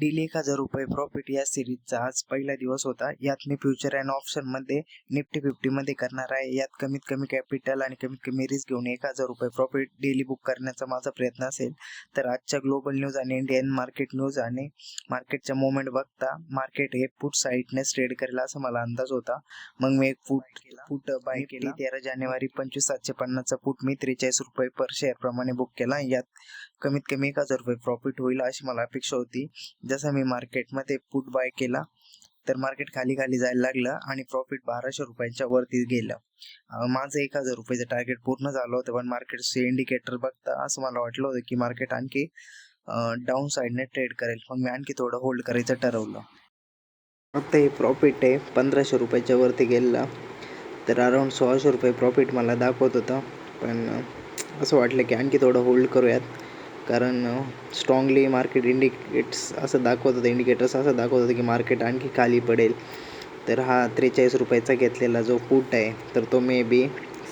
Daily 1,000 रुपये profit या सिरीजचा आज पहिला दिवस होता. यात मी फ्युचर अँड ऑप्शनमध्ये निफ्टी 50मध्ये करणार आहे. यात कमीत कमी कॅपिटल आणि कमीत कमी रिस्क घेऊन 1,000 रुपये प्रॉफिट डेली बुक करण्याचा माझा प्रयत्न असेल. तर आजच्या ग्लोबल न्यूज आणि इंडियन मार्केट न्यूज आणि मार्केटच्या मुवमेंट बघता मार्केट हे पुट साईडनेच ट्रेड करेल असा मला अंदाज होता. मग मी एक पुट बाय केला. 13 जानेवारी 25,750चा पुट मी 43 रुपये पर शेअर प्रमाणे बुक केला. यात कमीत कमी 1,000 रुपये प्रॉफिट होईल अशी मला अपेक्षा होती. जसं मी मार्केटमध्ये पुट बाय केला तर मार्केट खाली जायला लागलं आणि प्रॉफिट 1,200 रुपयांच्या वरती गेलं. माझं 1,000 रुपयाचं टार्गेट पूर्ण झालं होतं, पण मार्केटचे इंडिकेटर बघता असं मला वाटलं होतं की मार्केट आणखी डाऊन साईडने ट्रेड करेल. मग मी आणखी थोडं होल्ड करायचं ठरवलं. आता हे प्रॉफिट आहे 1,500 रुपयाच्या वरती गेला तर अराऊंड 1,600 रुपये प्रॉफिट मला दाखवत होतं. पण असं वाटलं की आणखी थोडं होल्ड करूयात, कारण स्ट्रॉंगली मार्केट इंडिकेटर्स असं दाखवत होतं की मार्केट आणखी खाली पडेल. तर हा 43 रुपयाचा घेतलेला जो पुट आहे तर तो मे बी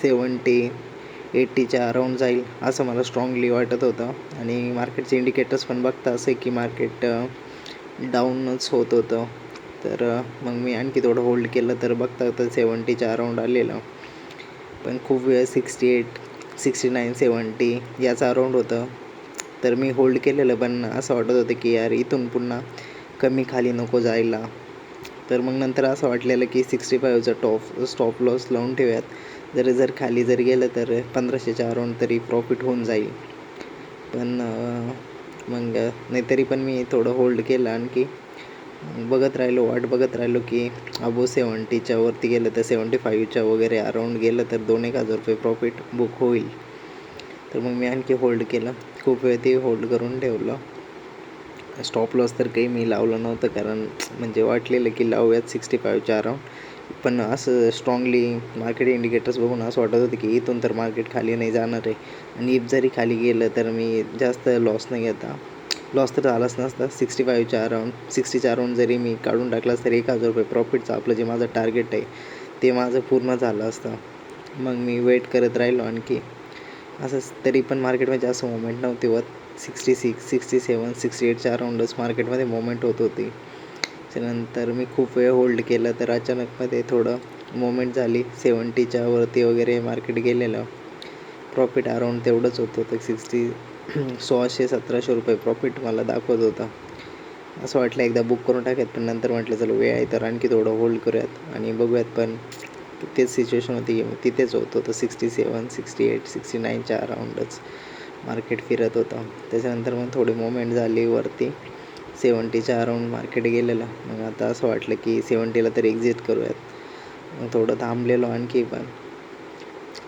70-80च्या अराऊंड जाईल असं मला स्ट्रॉंगली वाटत होतं. आणि मार्केटचे इंडिकेटर्स पण बघता असे की मार्केट डाऊनच होत होतं. तर मग मी आणखी थोडं होल्ड केलं तर बघता तर 70च्या अराऊंड आलेलं. पण खूप वेळ 68, 69, 70 याचा अराऊंड होतं. तर मी होल्ड केलेलं, पण असं वाटत होतं की यार इथून पुन्हा कमी खाली नको जायला. तर मग नंतर असं वाटलेलं की 65चा स्टॉप लॉस लावून ठेवूयात. जर खाली गेलं तर 1,500च्या अराऊंड तरी प्रॉफिट होऊन जाईल. पण मग नाही तरी पण मी थोडं होल्ड केलं. आणखी वाट बघत राहिलो की अबो 70च्या वरती गेलं तर 75च्या वगैरे अराऊंड गेलं तर 2,000 रुपये प्रॉफिट बुक होईल. तर मग मी आणखी होल्ड केलं. खूप वेळ ते होल्ड करून ठेवलं. स्टॉप लॉस तर काही मी लावलं नव्हतं, कारण म्हणजे वाटलेलं की लावूयात 65च्या अराऊंड. पण असं स्ट्रॉंगली मार्केट इंडिकेटर्स बघून असं वाटत होतं की इथून तर मार्केट खाली नाही जाणार आहे. आणि इफ जरी खाली गेलं तर मी जास्त लॉस नाही घेता. लॉस तर झालाच नसता. 60च्या अराऊंड जरी मी काढून टाकलास तरी 1,000 रुपये प्रॉफिटचं आपलं जे माझं टार्गेट आहे ते माझं पूर्ण झालं असतं. मग मी वेट करत राहिलो आणखी. असंच तरी पण मार्केटमध्ये जास्त मुवमेंट नव्हती होत. 66, 67, 68च्या अराऊंडच मार्केटमध्ये मुवमेंट होत होती. त्यानंतर मी खूप वेळ होल्ड केलं तर अचानकमध्ये थोडं मुवमेंट झाली. 70च्या वरती वगैरे मार्केट गेलेलं. प्रॉफिट अराऊंड तेवढंच होत होतं. 1,600-1,700 रुपये प्रॉफिट मला दाखवत होता. असं वाटलं एकदा बुक करून टाकूयात, पण नंतर म्हटलं चलो वेळ आहे तर आणखी थोडं होल्ड करूयात आणि बघूयात. पण तेच सिच्युएशन होती, तिथेच होत होतं. 67, 68, 69च्या अराऊंडच मार्केट फिरत होतं. त्याच्यानंतर मग थोडी मुवमेंट झाली वरती. 70च्या अराऊंड मार्केट गेलेलं. मग आता असं वाटलं की 70ला तरी एक्झिट करूयात. मग थोडं थांबलेलो आणखी. पण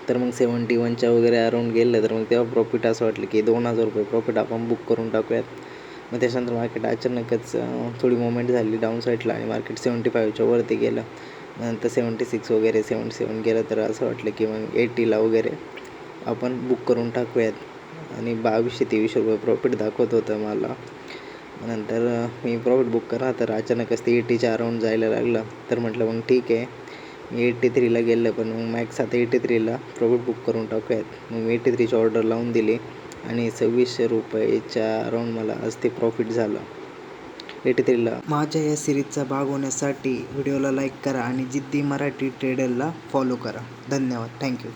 तर मग 71च्या वगैरे अराऊंड गेलं तर मग तेव्हा प्रॉफिट असं वाटलं की 2,000 रुपये प्रॉफिट आपण बुक करून टाकूयात. मग त्याच्यानंतर मार्केट अचानकच थोडी मुवमेंट झाली डाऊन साईडला आणि मार्केट 75च्या वरती गेलं. नंतर 76 वगैरे 77 गेलं तर असं वाटलं की मग 80ला वगैरे आपण बुक करून टाकूयात. आणि 2,200-2,300 रुपये प्रॉफिट दाखवत होतं मला. नंतर मी प्रॉफिट बुक करा तर अचानकच ते 80च्या अराऊंड जायला लागलं. तर म्हटलं मग ठीक आहे, मी 83ला गेलं, पण मग मॅक्स आता 83ला प्रॉफिट बुक करून टाकूयात. मग मी 83ची ऑर्डर लावून दिली आणि 2,600 रुपयेच्या अराऊंड मला आज ते प्रॉफिट झालं 83ला. माझ्या या सिरीजचा भाग होण्यासाठी व्हिडिओला लाईक करा आणि जिद्दी मराठी ट्रेडरला फॉलो करा. धन्यवाद. थँक्यू.